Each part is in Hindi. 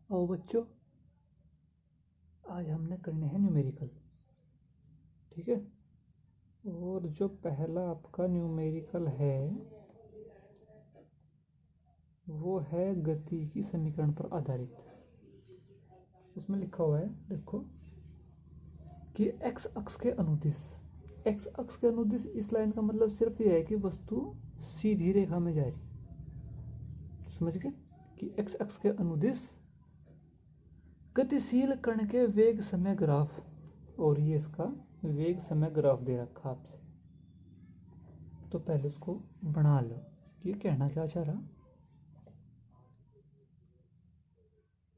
आओ बच्चों, आज हमने करने हैं न्यूमेरिकल। ठीक है, और जो पहला आपका न्यूमेरिकल है वो है गति की समीकरण पर आधारित। उसमें लिखा हुआ है, देखो, कि एक्स अक्ष के अनुदिश। एक्स अक्ष के अनुदिश इस लाइन का मतलब सिर्फ ये है कि वस्तु सीधी रेखा में जा रही। समझ गए कि एक्स अक्ष के अनुदिश गतिशील कण के वेग समय ग्राफ, और ये इसका वेग समय ग्राफ दे रखा आपसे। तो पहले उसको बना लो, ये कहना क्या चाह रहा।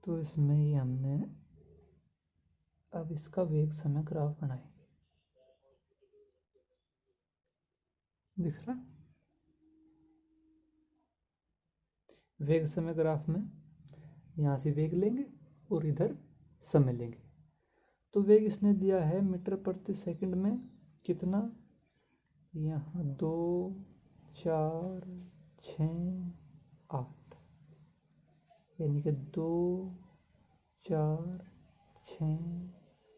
तो इसमें ये हमने अब इसका वेग समय ग्राफ बनाएंगे। दिख रहा, वेग समय ग्राफ में यहाँ से वेग लेंगे और इधर समय लेंगे। तो वेग इसने दिया है मीटर प्रति सेकंड में कितना, यहाँ 2 4 6 8, यानी कि 2 4 6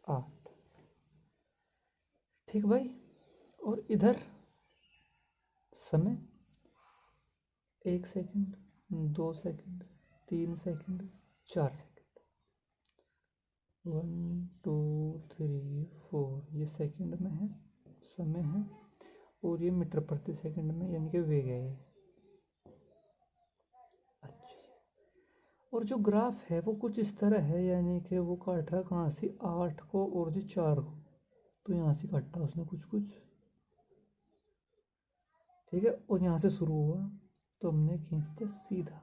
8। ठीक भाई, और इधर समय 1 सेकंड 2 सेकंड 3 सेकंड 4 सेकंड, 1 2 3 4, ये सेकंड में है, समय है, और ये मीटर प्रति सेकंड में, यानी कि वेग है ये। अच्छा, और जो ग्राफ है वो कुछ इस तरह है, यानी कि वो काट रहा कहाँ से, 8 को और जो 4 को, तो यहाँ से काटा उसने कुछ कुछ। ठीक है, और यहाँ से शुरू हुआ तो हमने खींच दिया सीधा।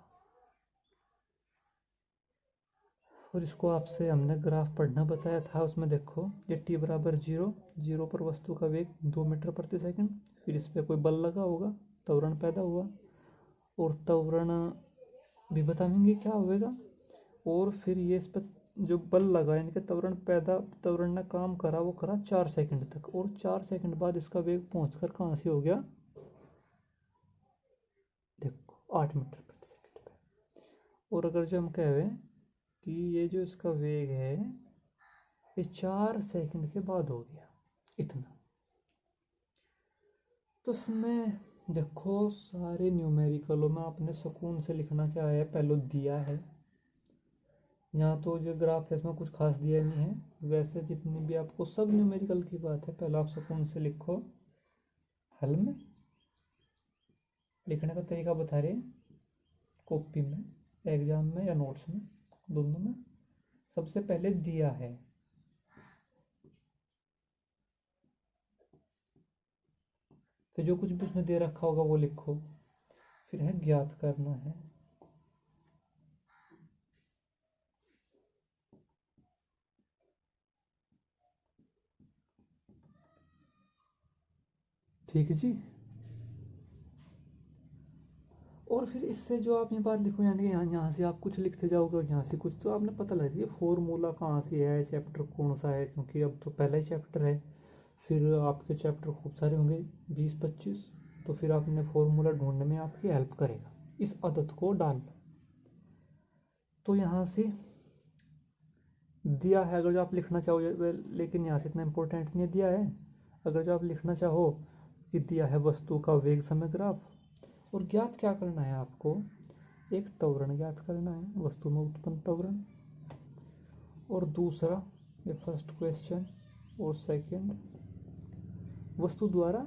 और इसको आपसे हमने ग्राफ पढ़ना बताया था, उसमें देखो ये t बराबर 0, 0 पर वस्तु का वेग 2 मीटर प्रति सेकंड, फिर इस पर कोई बल लगा होगा, त्वरण पैदा हुआ, और त्वरण भी बताएंगे क्या होगा। और फिर ये इस पर जो बल लगा, यानी कि त्वरण ने काम करा, वो करा 4 सेकंड तक, और 4 सेकंड बाद इसका वेग पहुंचकर कहाँ से हो गया, देखो 8 मीटर प्रति सेकंड पे। और अगर जो हम कहें कि ये जो इसका वेग है ये 4 सेकंड के बाद हो गया इतना, तो इसमें देखो सारे न्यूमेरिकलों में आपने सुकून से लिखना क्या है, पहले दिया है। यहाँ तो जो ग्राफ है इसमें कुछ खास दिया नहीं है, वैसे जितनी भी आपको सब न्यूमेरिकल की बात है, पहले आप सुकून से लिखो। हल में लिखने का तरीका बता रहे, कॉपी में, एग्जाम में या नोट्स में, दोनों में। सबसे पहले दिया है, फिर जो कुछ भी उसने दे रखा होगा वो लिखो, फिर है ज्ञात करना है। ठीक है जी। और फिर इससे जो आप ये बात लिखो, यानी कि यहाँ से आप कुछ लिखते जाओगे और यहाँ से कुछ, तो आपने पता लग रही है फॉर्मूला कहाँ से है, चैप्टर कौन सा है, क्योंकि अब तो पहला ही चैप्टर है। फिर आपके चैप्टर खूब सारे होंगे, 20-25, तो फिर आपने फॉर्मूला ढूंढने में आपकी हेल्प करेगा। इस आदत को डाल लो। तो यहाँ से दिया है, अगर जो आप लिखना चाहो, लेकिन यहाँ से इतना इम्पोर्टेंट नहीं दिया है। अगर जो आप लिखना चाहो कि दिया है वस्तु का वेग समय ग्राफ, और ज्ञात क्या करना है आपको, एक त्वरण ज्ञात करना है, वस्तु में उत्पन्न त्वरण, और दूसरा ये फर्स्ट क्वेश्चन, और सेकंड वस्तु द्वारा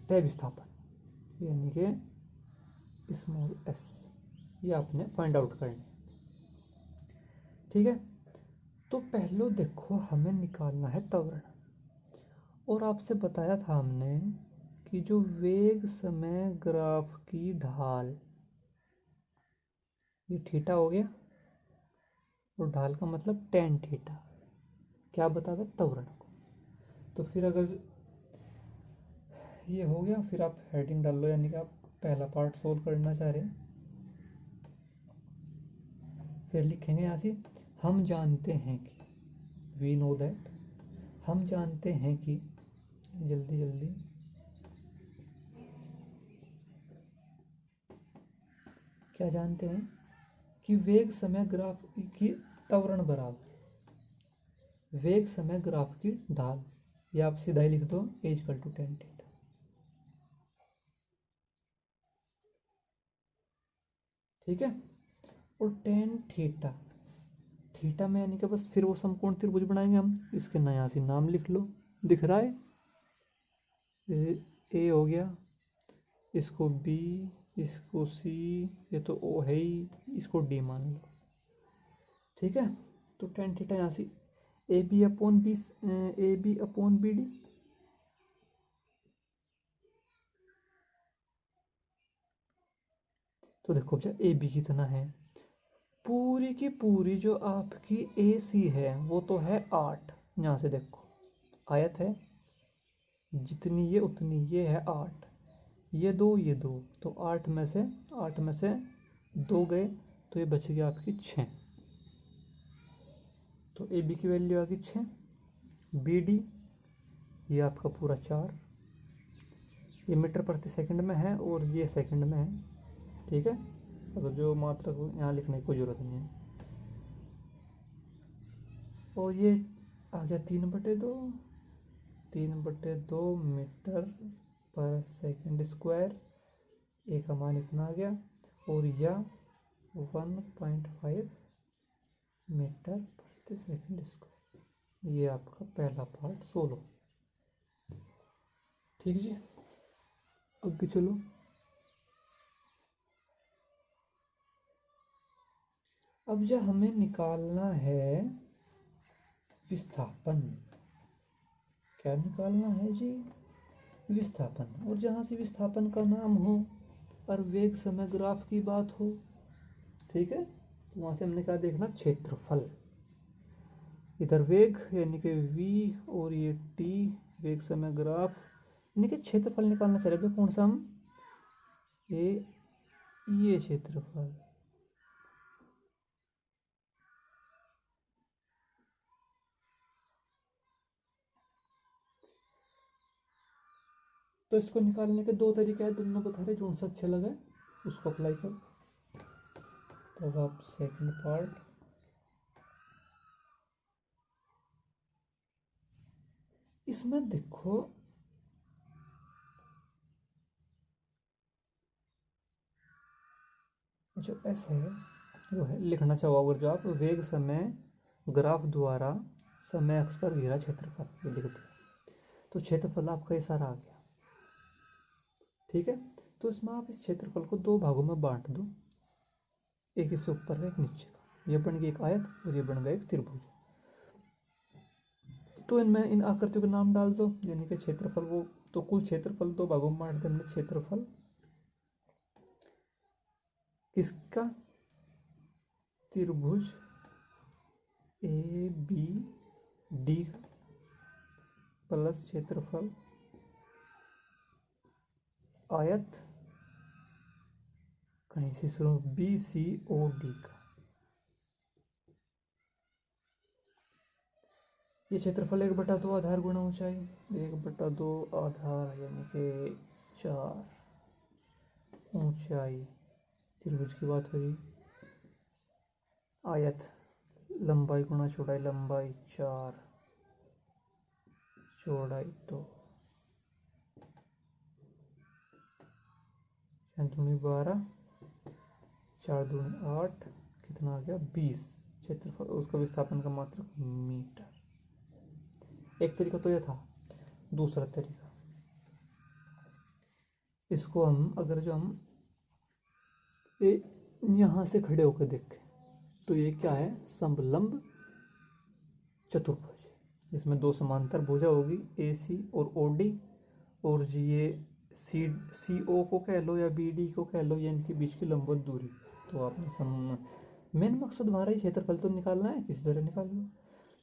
तय विस्थापन, यानी कि स्मॉल एस, ये आपने फाइंड आउट करना है। ठीक है, तो पहले देखो हमें निकालना है त्वरण, और आपसे बताया था हमने कि जो वेग समय ग्राफ की ढाल, ये थीटा हो गया, और ढाल का मतलब tan थीटा, क्या बतावे, त्वरण को। तो फिर अगर ये हो गया, फिर आप हेडिंग डाल लो, यानी कि आप पहला पार्ट सोल्व करना चाह रहे हैं। फिर लिखेंगे यहाँ से, हम जानते हैं कि, वी नो दैट, हम जानते हैं कि, जल्दी जल्दी, क्या जानते हैं, कि वेग समय ग्राफ की त्वरण बराबर वेग समय ग्राफ की ढाल, या आप सीधा ही लिख दो = tan थीटा। ठीक है, और tan थीटा, थीटा में यानी कि बस फिर वो समकोण त्रिभुज बनाएंगे हम। इसके नया से नाम लिख लो, दिख रहा है, ए हो गया, इसको बी, इसको सी, ये तो ओ है ही, इसको डी मान लो। ठीक है, तो tan थीटा यहाँ से A B upon B D. तो देखो क्या ए बी कितना है, पूरी की पूरी जो आपकी ए सी है वो तो है 8। यहाँ से देखो आयत है, जितनी ये उतनी ये है 8, ये दो, तो 8 में से 2 गए, तो ये बच गया आपकी 6। तो ए बी की वैल्यू आ गई 6। बी डी ये आपका पूरा 4, ये मीटर प्रति सेकंड में है और ये सेकंड में है। ठीक है, अगर जो मात्रा को यहाँ लिखने की कोई ज़रूरत नहीं है। और ये आ गया 3/2 मीटर पर सेकंड स्क्वायर, ए का मान इतना आ गया, और या 1.5 मीटर प्रति सेकंड स्क्वायर। ये आपका पहला पार्ट सोल्व। ठीक जी, आगे चलो। अब जो हमें निकालना है विस्थापन, क्या निकालना है जी, विस्थापन। और जहाँ से विस्थापन का नाम हो और वेग समय ग्राफ की बात हो, ठीक है, तो वहाँ से हमने क्या देखना, क्षेत्रफल। इधर वेग यानी कि v और ये t, वेग समय ग्राफ, यानी कि क्षेत्रफल निकालना चाह रहे हैं। कौन सा हम, ये क्षेत्रफल। तो इसको निकालने के 2 तरीके हैं, दोनों बता रहे, जो सा अच्छा लगे उसको अप्लाई करो। तब आप सेकंड पार्ट, इसमें देखो जो एस है वो है, लिखना चाहो अगर जो आप वेग समय ग्राफ द्वारा समय अक्ष पर घेरा क्षेत्रफल, ये लिख दो। तो क्षेत्रफल आपका ये सारा आ गया। ठीक है, तो इसमें आप इस क्षेत्रफल को 2 भागों में बांट दो, एक इससे ऊपर का एक नीचे का, ये बन गई एक आयत और ये बन गया एक त्रिभुज। तो इनमें इन आकृतियों के नाम डाल दो, यानी कि क्षेत्रफल वो, तो कुल क्षेत्रफल 2 भागों में बांट दे हमने। क्षेत्रफल किसका, त्रिभुज ए बी डी का, प्लस क्षेत्रफल आयत कहीं से शुरू बी सी ओ डी का। ये क्षेत्रफल 1/2 आधार गुणा ऊंचाई, 1/2 आधार यानी कि 4 ऊंचाई, त्रिभुज की बात हो रही। आयत लंबाई गुणा चौड़ाई, लंबाई 4 चौड़ाई 2, 12 4 दूनी 8, कितना आ गया 20। क्षेत्रफल, उसका विस्थापन का मात्रक मीटर। एक तरीका तो यह था। दूसरा तरीका, इसको हम अगर जो हम यहाँ से खड़े होकर देखें तो ये क्या है, समलंब चतुर्भुज। इसमें 2 समांतर भुजा होगी, ए सी और ओ डी, और जी ये सी ओ को कह लो या बी डी को कह लो, या इनके बीच की लंबवत दूरी। तो आपने मेन मकसद हमारा ही क्षेत्रफल तो निकालना है, किसी तरह निकाल लो।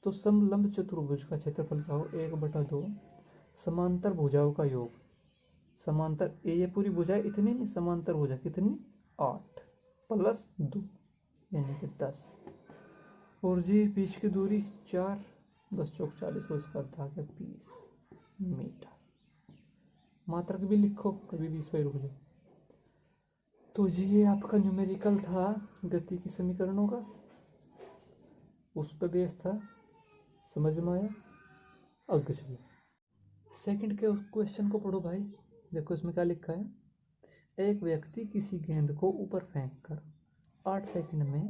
तो समलंब चतुर्भुज का क्षेत्रफल क्या हो, 1/2 समांतर भुजाओं का योग। समांतर ये पूरी भुजाएं इतनी नहीं, समांतर भुजा कितनी 8 + 2 यानी कि 10, और जी बीच की दूरी 4, 10 चौक 40, उसका अर्थ आ गया 20 मीटर। मात्रक भी लिखो, कभी 20 पर रुक जाओ। तो जी ये आपका न्यूमेरिकल था गति की समीकरणों का, उस पर बेस था, समझ में आया। आगे चलो सेकंड के क्वेश्चन को पढ़ो भाई। देखो इसमें क्या लिखा है, एक व्यक्ति किसी गेंद को ऊपर फेंक कर 8 सेकंड में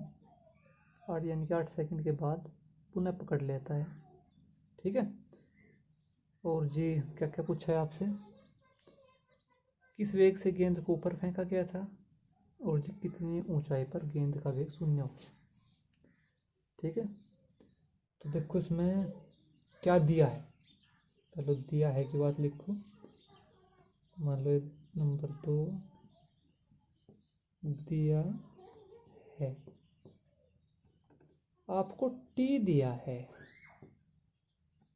8 यानी कि 8 सेकंड के बाद पुनः पकड़ लेता है, ठीक है। और जी क्या क्या पूछा है आपसे, किस वेग से गेंद को ऊपर फेंका गया था, और जी कितनी ऊंचाई पर गेंद का वेग 0 हो, ठीक है। तो देखो इसमें क्या दिया है, चलो दिया है की बात लिखो। मान लो नंबर 2 दिया है, आपको टी दिया है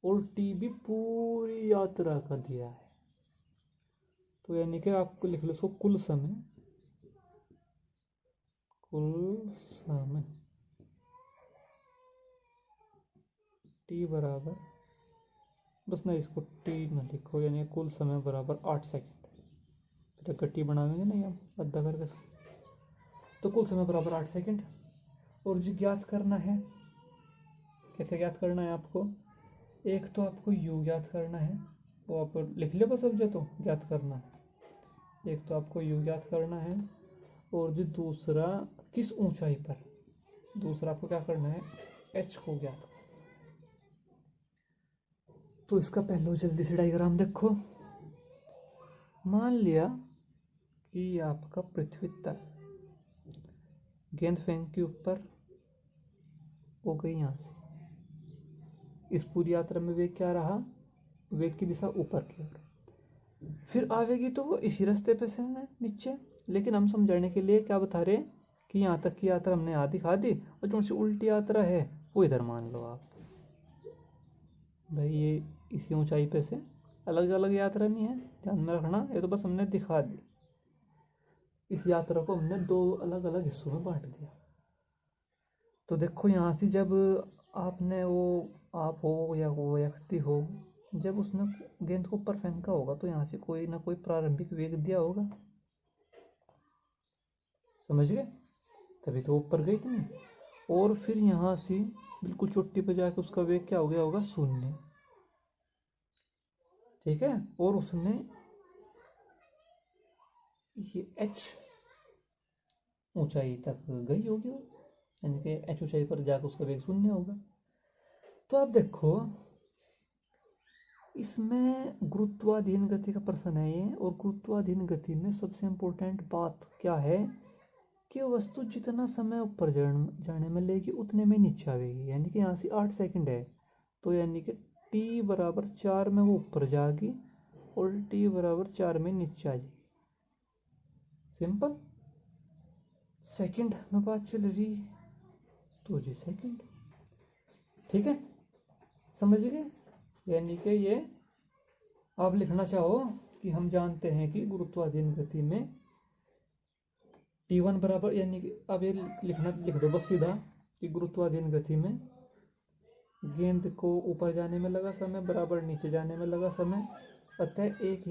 और टी भी पूरी यात्रा का दिया है, तो यानी कि आपको लिख लो इसको कुल समय टी बराबर, बस ना इसको टी ना लिखो, यानी कुल समय बराबर 8 सेकंड, फिर गट्टी बनाएंगे नहीं हम अद्धा करके, तो कुल समय बराबर 8 सेकंड। और जी ज्ञात करना है, कैसे ज्ञात करना है आपको, एक तो आपको यू ज्ञात करना है, वो आप लिख लो बस, अब जो तो ज्ञात करना है, एक तो आपको यू ज्ञात करना है, और जो दूसरा किस ऊंचाई पर, दूसरा आपको क्या करना है एच को ज्ञात करना। तो इसका पहले जल्दी से डायग्राम देखो। मान लिया कि आपका पृथ्वी तल, गेंद फेंक के ऊपर हो गई यहाँ से, इस पूरी यात्रा में वेग क्या रहा, वेग की दिशा ऊपर की ओर, फिर आवेगी तो वो इसी रास्ते पे से नीचे, लेकिन हम समझाने के लिए क्या बता रहे हैं कि यहाँ तक की यात्रा हमने आधी खा दी, और जो सी उल्टी यात्रा है वो इधर मान लो आप भाई, ये इसी ऊंचाई पे से अलग अलग यात्रा नहीं है, ध्यान में रखना, ये तो बस हमने दिखा दी, इस यात्रा को हमने 2 अलग अलग हिस्सों में बांट दिया। तो देखो यहाँ से जब आपने वो, आप हो या वो व्यक्ति हो, जब उसने गेंद को ऊपर फेंका होगा तो यहाँ से कोई ना कोई प्रारंभिक वेग दिया होगा, समझ गए, तभी तो ऊपर गई इतनी, और फिर यहाँ से बिल्कुल चोटी पे जाके उसका वेग क्या हो गया होगा 0, ठीक है। और उसने ये एच ऊंचाई तक गई होगी वो, यानी कि एच ऊंचाई पर जाकर उसका वेग 0 होगा। तो आप देखो इसमें गुरुत्वाधीन गति का प्रश्न है ये, और गुरुत्वाधीन गति में सबसे इम्पोर्टेंट बात क्या है कि वस्तु जितना समय ऊपर जाने में लेगी उतने में नीचे आवेगी, यानी कि यहाँ से 8 सेकंड है, तो यानी कि t बराबर 4 में वो ऊपर जाएगी और t बराबर 4 में नीचे आ जाएगी, सिंपल। सेकंड में बात चल रही, तो जी सेकंड, ठीक है, समझ गए। यानी कि ये आप लिखना चाहो कि हम जानते हैं कि गुरुत्वाधीन गति में T1 बराबर, यानी कि अब ये लिख दो बस सीधा कि गुरुत्वाधीन गति में गेंद को ऊपर जाने में लगा समय बराबर नीचे जाने में लगा समय, अतः एक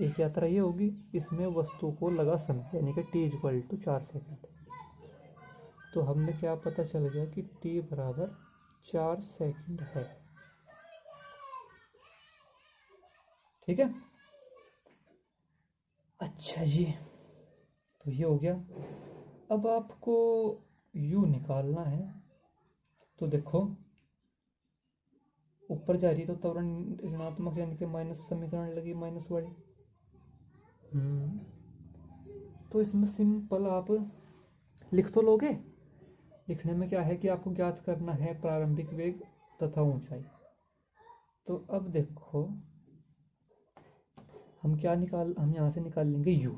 यात्रा ये होगी, इसमें वस्तु को लगा समय, यानी कि t इक्वल टू 4 सेकंड। तो हमने क्या पता चल गया कि t बराबर 4 सेकंड है, ठीक है। अच्छा जी, तो ये हो गया। अब आपको u निकालना है, तो देखो ऊपर जा रही तो त्वरण ऋणात्मक, यानी कि माइनस समीकरण लगी माइनस वाली, तो इसमें सिंपल आप लिख तो लोगे, लिखने में क्या है कि आपको ज्ञात करना है प्रारंभिक वेग तथा ऊंचाई। तो अब देखो हम यहाँ से निकाल लेंगे u,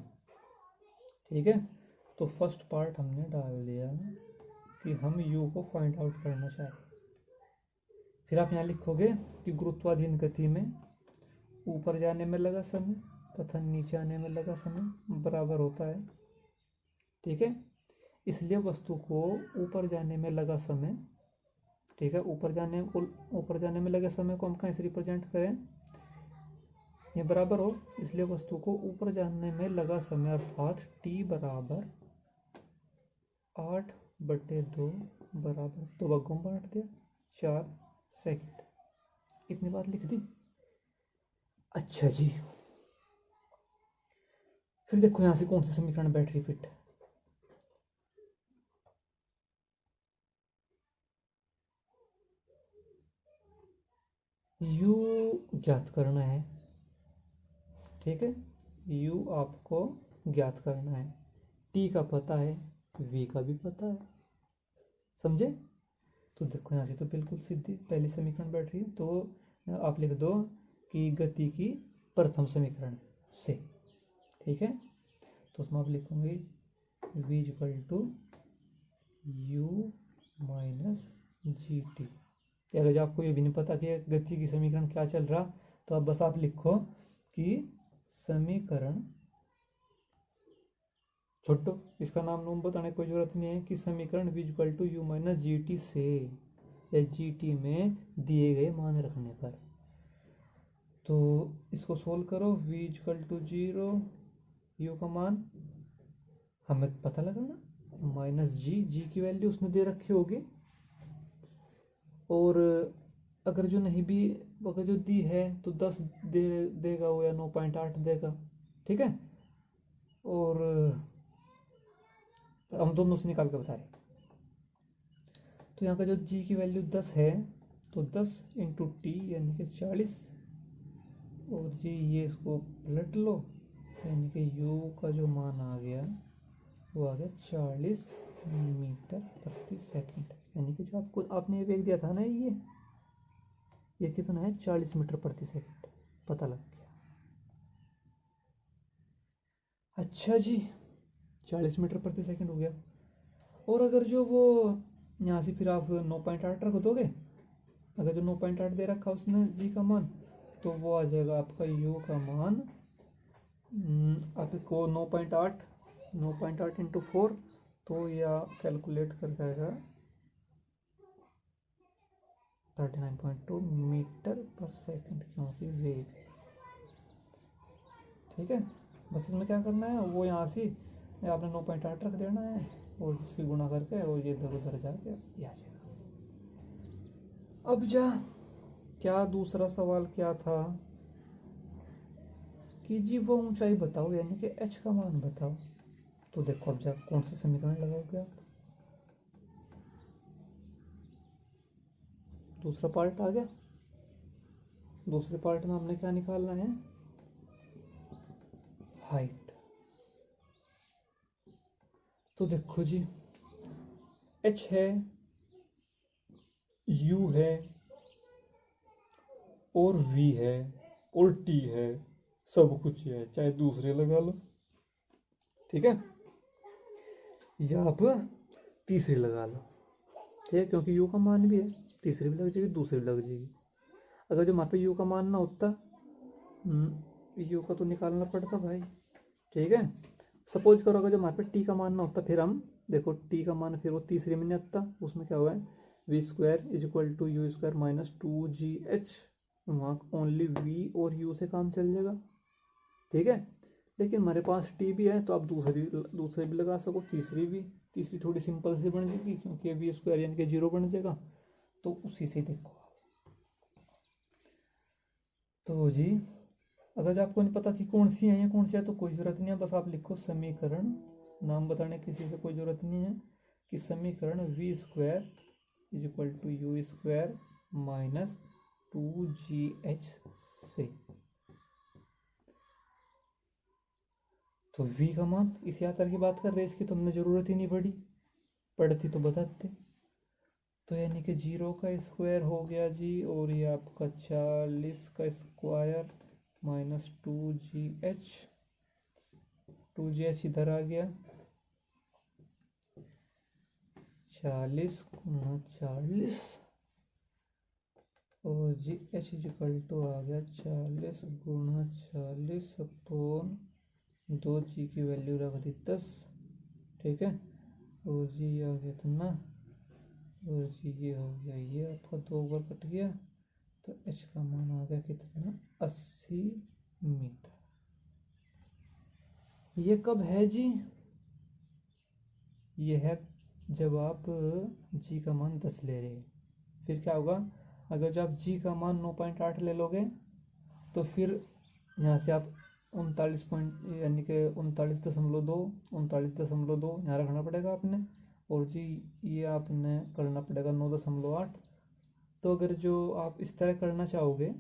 ठीक है। तो फर्स्ट पार्ट हमने डाल दिया कि हम u को फाइंड आउट करना चाहें, फिर आप यहाँ लिखोगे कि गुरुत्वाधीन गति में ऊपर जाने में लगा समय तथा नीचे आने में लगा समय बराबर होता है, ठीक है। इसलिए वस्तु को ऊपर जाने में लगा समय, ठीक है, ऊपर जाने में लगे समय को हम कहाँ से रिप्रेजेंट करें, ये बराबर हो, इसलिए वस्तु को ऊपर जाने में लगा समय अर्थात t बराबर 8/2 बराबर 2 भागों में बांट दिया 4 सेकंड। इतनी बात लिख दी। अच्छा जी, फिर देखो यहां से कौन सा समीकरण बैटरी फिट है। u ज्ञात करना है, ठीक है, u आपको ज्ञात करना है, t का पता है, v का भी पता है, समझे। तो देखो यहाँ से तो बिल्कुल सीधी पहली समीकरण बैठ रही है, तो आप लिख दो कि गति की प्रथम समीकरण से, ठीक है। तो उसमें आप लिखोगे v equal to u minus g t. अगर जो आपको ये भी नहीं पता कि गति की समीकरण क्या चल रहा, तो अब बस आप लिखो कि समीकरण, छोटो इसका नाम नूम बताने की कोई जरूरत नहीं है, कि समीकरण v equal to u minus g t से, या जी टी में दिए गए मान रखने पर। तो इसको सोल्व करो, v इक्वल टू 0, u का मान हमें पता लगाना, माइनस जी की वैल्यू उसने दे रखी होगी, और अगर जो नहीं भी, अगर जो दी है तो 10 देगा वो, या 9.8 देगा, ठीक है। और हम दोनों से निकाल के बता रहे। तो यहाँ का जो g की वैल्यू 10 है, तो 10 इंटू टी यानी कि 40, और जी ये इसको पलट लो, यानी कि u का जो मान आ गया वो आ गया 40 मीटर प्रति सेकंड, यानी कि जो आपको आपने वेग दिया था ना, ये कितना है, 40 मीटर प्रति सेकंड, पता लग गया। अच्छा जी, 40 मीटर प्रति सेकंड हो गया। और अगर जो वो यहाँ से फिर आप 9.8 रख दोगे, अगर जो 9.8 दे रखा उसने जी का मान, तो वो आ जाएगा आपका यू का मान, आपको 9.8 इंटू 4, तो या कैलकुलेट करके आएगा 39.2 मीटर पर सेकंड, क्योंकि वेग है, ठीक है। बस इसमें क्या करना है, वो यहाँ से आपने 9.8 रख देना है, और जिसकी गुणा करके और ये इधर उधर जाके ये आ जाएगा। अब जा, क्या दूसरा सवाल क्या था कि जी वो ऊंचाई बताओ, यानी कि h का मान बताओ। तो देखो अब जा कौन सा समीकरण लगाओगे आप, दूसरा पार्ट आ गया। दूसरे पार्ट में हमने क्या निकालना है, हाइट। तो देखो जी, h है, u है, और v है, और t है, सब कुछ है, चाहे दूसरे लगा लो, ठीक है, या आप तीसरी लगा लो, ठीक है, क्योंकि u का मान भी है, तीसरी भी लग जाएगी, दूसरी भी लग जाएगी। अगर जो हमारे पे u का मान ना होता, u का तो निकालना पड़ता भाई, ठीक है। सपोज करो अगर जो हमारे पे t का मान ना होता, फिर हम देखो t का मान फिर वो तीसरे में नहीं आता, उसमें क्या हुआ है, v square is equal to u square minus 2gh, वहाँ ओनली v और u से काम चल जाएगा, ठीक है। लेकिन हमारे पास t भी है, तो आप दूसरी भी लगा सको, तीसरी थोड़ी सिंपल से बन जाएगी, क्योंकि वी स्क्वायर यानी कि 0 बन जाएगा, तो उसी से देखो। तो जी अगर आपको नहीं पता कि कौन सी है या कौन सी है, तो कोई ज़रूरत नहीं है, बस आप लिखो समीकरण, नाम बताने किसी से कोई ज़रूरत नहीं है, कि समीकरण v square is equal to u square minus 2gh से। तो v का मान इस यात्रा की बात कर रहे हैं, इसकी तो हमने ज़रूरत ही नहीं पड़ती तो बताते। तो यानी कि 0 का स्क्वायर हो गया जी, और ये आपका 40 का स्क्वायर माइनस 2gh इधर आ गया, 40 गुना 40, और जी एच इजिकल टू आ गया 40 गुना 40 अपॉन 2g की वैल्यू रख दी 10, ठीक है, और जी आ गया इतना, और जी ये हो गया, ये आपका 2 ओवर कट गया, तो h का मान आ गया कितना, 80 मीटर। ये कब है जी? ये है जब आप जी का मान 10 ले रहे हैं। फिर क्या होगा, अगर जब आप जी का मान 9.8 ले लोगे तो फिर यहाँ से आप 39 पॉइंट यानी कि 39.2 यहाँ रखना पड़ेगा आपने, और जी ये आपने करना पड़ेगा 9.8। तो अगर जो आप इस तरह करना चाहोगे,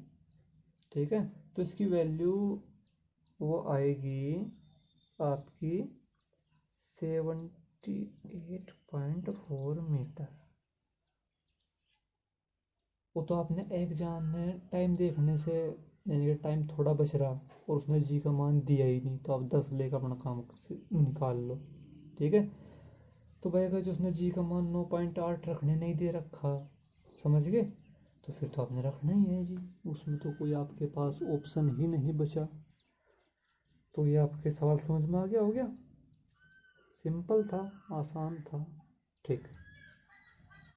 ठीक है, तो इसकी वैल्यू वो आएगी आपकी 78.4 मीटर। वो तो आपने एग्जाम में टाइम देखने से, यानी कि टाइम थोड़ा बच रहा और उसने जी का मान दिया ही नहीं, तो आप 10 लेकर अपना काम निकाल लो, ठीक है। तो भाई अगर जो उसने जी का मान 9.8 रखने नहीं दे रखा, समझ गए, तो फिर तो आपने रखना ही है जी, उसमें तो कोई आपके पास ऑप्शन ही नहीं बचा। तो ये आपके सवाल समझ में आ गया, हो गया, सिंपल था, आसान था, ठीक।